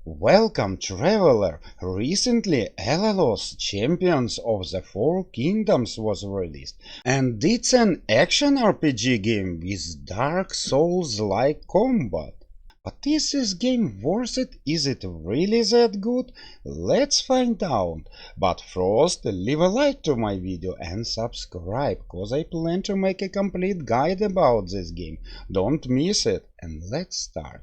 Welcome, traveler! Recently, Alaloth Champions of the Four Kingdoms was released, and it's an action RPG game with Dark Souls-like combat. But is this game worth it? Is it really that good? Let's find out. But first, leave a like to my video and subscribe, cause I plan to make a complete guide about this game. Don't miss it, and let's start.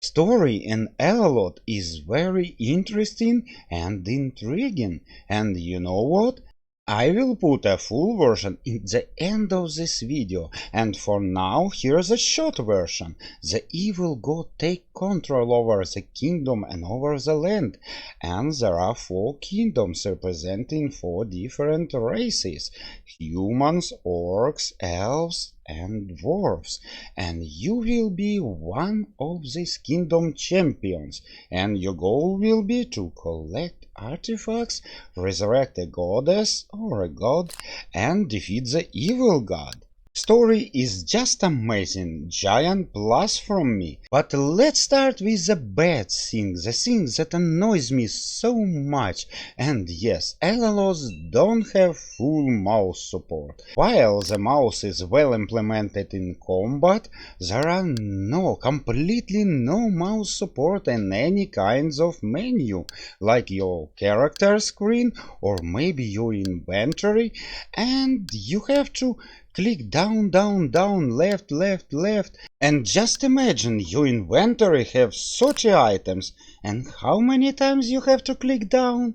Story in Alaloth is very interesting and intriguing, and you know what? I will put a full version in the end of this video, and for now here's a short version. The evil god take control over the kingdom and over the land, and there are four kingdoms representing four different races: humans, orcs, elves, and dwarves, and you will be one of these kingdom champions, and your goal will be to collect artifacts, resurrect a goddess or a god, and defeat the evil god. Story is just amazing, giant plus from me. But let's start with the bad thing, the thing that annoys me so much. And yes, Alaloth don't have full mouse support. While the mouse is well implemented in combat, there are completely no mouse support in any kinds of menu, like your character screen or maybe your inventory, and you have to click down, down, down, left, left, left, and just imagine your inventory have 30 items, and how many times you have to click down?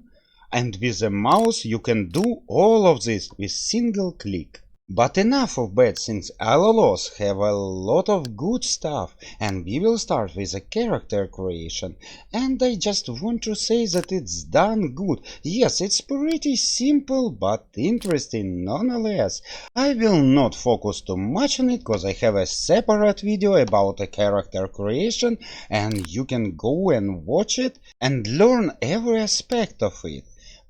And with a mouse you can do all of this with single click. But enough of bad things. Alaloth have a lot of good stuff, and we will start with a character creation. And I just want to say that it's done good. Yes, it's pretty simple but interesting nonetheless. I will not focus too much on it, cause I have a separate video about a character creation, and you can go and watch it and learn every aspect of it.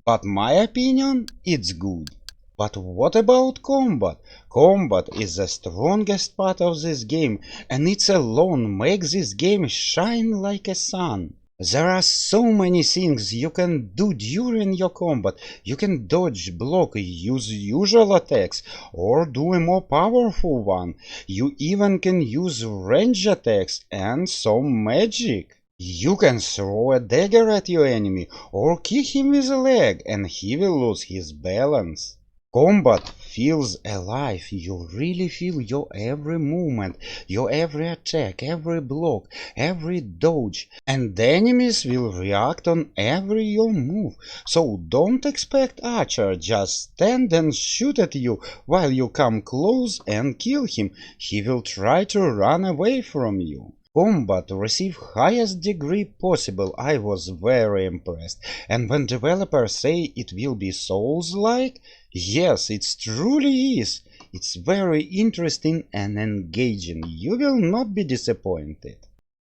But my opinion, it's good. But what about combat? Combat is the strongest part of this game, and it alone makes this game shine like a sun. There are so many things you can do during your combat. You can dodge, block, use usual attacks, or do a more powerful one. You even can use range attacks and some magic. You can throw a dagger at your enemy, or kick him with a leg, and he will lose his balance. Combat feels alive. You really feel your every movement, your every attack, every block, every dodge, and the enemies will react on every your move. So don't expect Archer just stand and shoot at you while you come close and kill him. He will try to run away from you. Combat received highest degree possible. I was very impressed. And when developers say it will be Souls-like, yes, it truly is. It's very interesting and engaging. You will not be disappointed.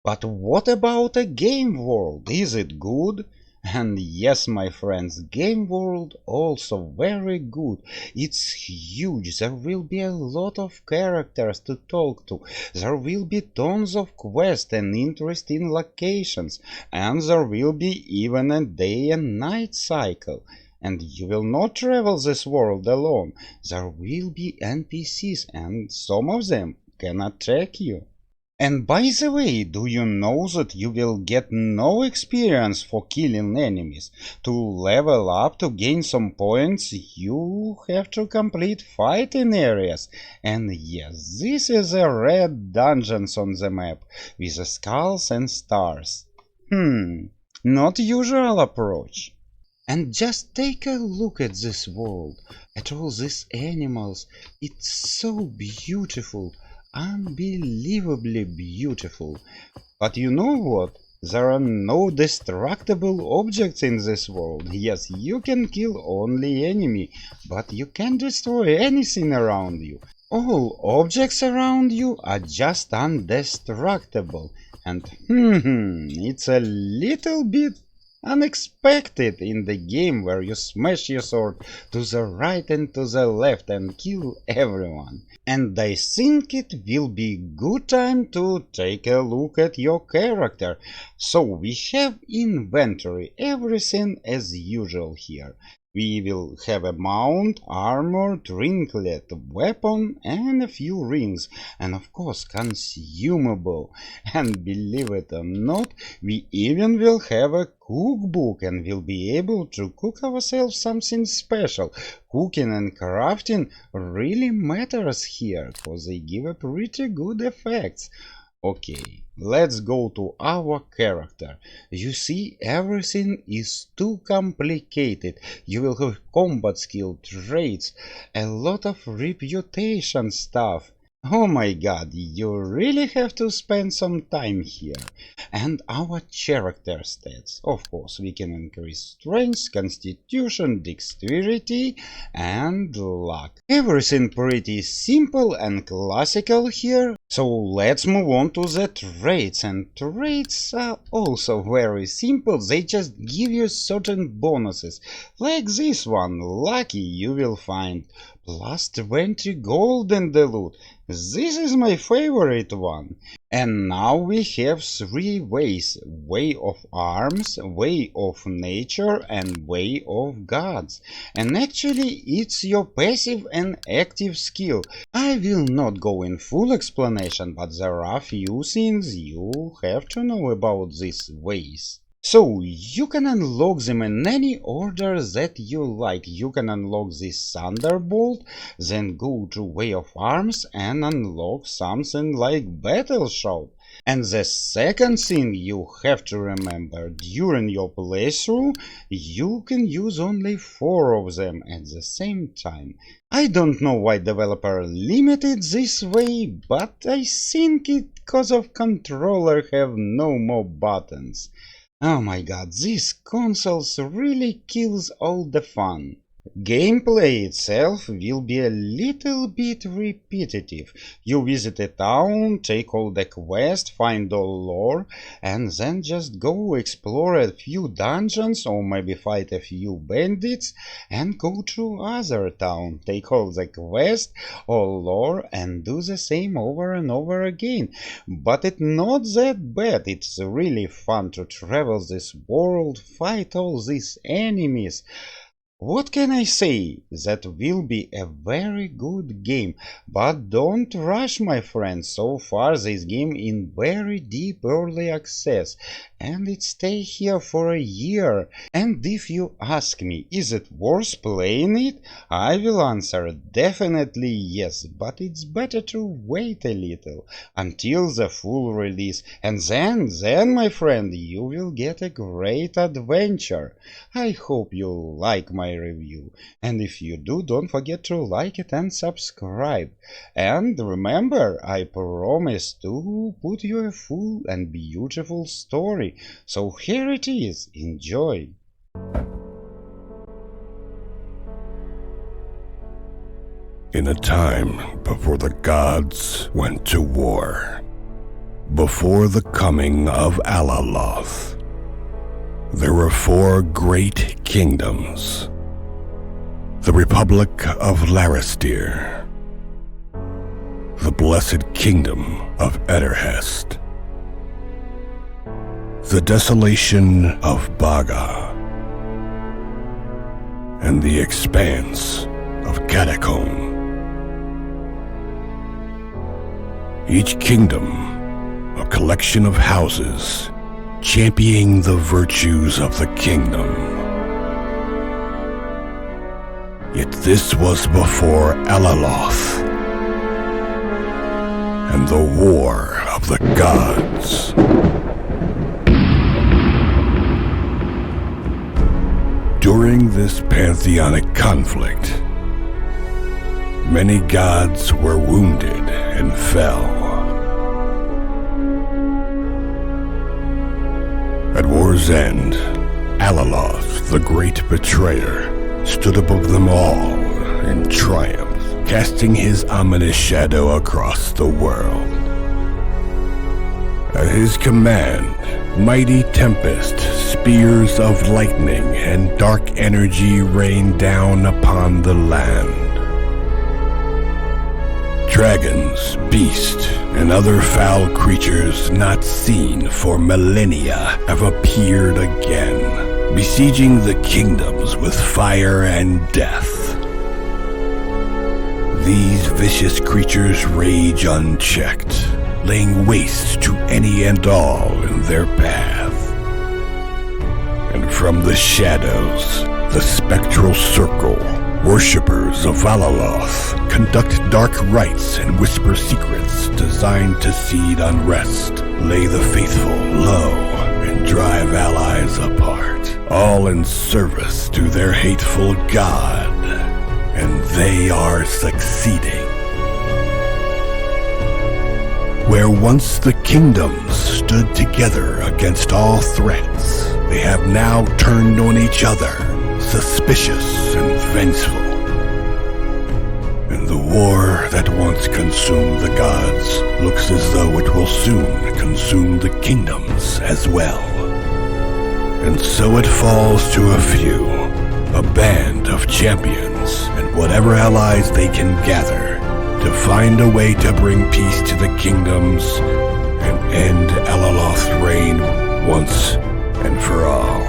But what about a game world? Is it good? And yes, my friends, game world also very good. It's huge. There will be a lot of characters to talk to. There will be tons of quests and interesting locations. And there will be even a day and night cycle. And you will not travel this world alone. There will be NPCs, and some of them can attack you. And by the way, do you know that you will get no experience for killing enemies? To level up, to gain some points, you have to complete fighting areas. And yes, this is a red dungeons on the map, with the skulls and stars. Not usual approach. And just take a look at this world, at all these animals. It's so beautiful. Unbelievably beautiful. But you know what? There are no destructible objects in this world. Yes, you can kill only enemy, but you can't destroy anything around you. All objects around you are just indestructible. And it's a little bit unexpected in the game where you smash your sword to the right and to the left and kill everyone. And I think it will be good time to take a look at your character. So we have inventory, everything as usual here. We will have a mount, armor, trinket, weapon, and a few rings, and of course consumable. And believe it or not, we even will have a cookbook and will be able to cook ourselves something special. Cooking and crafting really matters here, cause they give a pretty good effects. Okay, let's go to our character. You see, everything is too complicated. You will have combat skill, traits, a lot of reputation stuff. Oh my god, you really have to spend some time here. And our character stats. Of course, we can increase strength, constitution, dexterity, and luck. Everything pretty simple and classical here. So let's move on to the traits, and traits are also very simple, they just give you certain bonuses. Like this one, lucky, you will find plus 20 gold in the loot. This is my favorite one. And now we have three ways: way of arms, way of nature, and way of gods. And actually it's your passive and active skill. I will not go in full explanation, but there are few things you have to know about these ways. So, you can unlock them in any order that you like. You can unlock this Thunderbolt, then go to Way of Arms and unlock something like Battle Shout. And the second thing you have to remember, during your playthrough, you can use only 4 of them at the same time. I don't know why developer limited this way, but I think it because of controller have no more buttons. Oh my god, these consoles really kills all the fun. Gameplay itself will be a little bit repetitive. You visit a town, take all the quests, find all lore, and then just go explore a few dungeons or maybe fight a few bandits and go to other town, take all the quests, all lore, and do the same over and over again. But it's not that bad, it's really fun to travel this world, fight all these enemies. What can I say? That will be a very good game, but don't rush, my friends. So far this game in very deep early access, and it stay here for a year. And if you ask me, is it worth playing it? I will answer definitely yes, but it's better to wait a little until the full release, and then my friend, you will get a great adventure. I hope you like my review, and if you do, don't forget to like it and subscribe. And remember, I promise to put you a full and beautiful story, so here it is, enjoy. In a time before the gods went to war, before the coming of Alaloth, there were 4 great kingdoms: the Republic of Laristir, the Blessed Kingdom of Ederhest, the Desolation of Baga, and the Expanse of Catacomb. Each kingdom, a collection of houses championing the virtues of the kingdom. Yet this was before Alaloth and the War of the Gods. During this pantheonic conflict, many gods were wounded and fell. At war's end, Alaloth, the great betrayer, stood above them all in triumph, casting his ominous shadow across the world. At his command, mighty tempest, spears of lightning, and dark energy rain down upon the land. Dragons, beasts, and other foul creatures not seen for millennia have appeared again, besieging the kingdoms with fire and death. These vicious creatures rage unchecked, laying waste to any and all in their path. And from the shadows, the spectral circle, worshippers of Alaloth conduct dark rites and whisper secrets designed to seed unrest, lay the faithful low, and drive allies apart, all in service to their hateful god. And they are succeeding. Where once the kingdoms stood together against all threats, they have now turned on each other, suspicious and vengeful. And the war that once consumed the gods looks as though it will soon consume the kingdoms as well. And so it falls to a few, a band of champions and whatever allies they can gather, to find a way to bring peace to the kingdoms and end Alaloth's reign once and for all.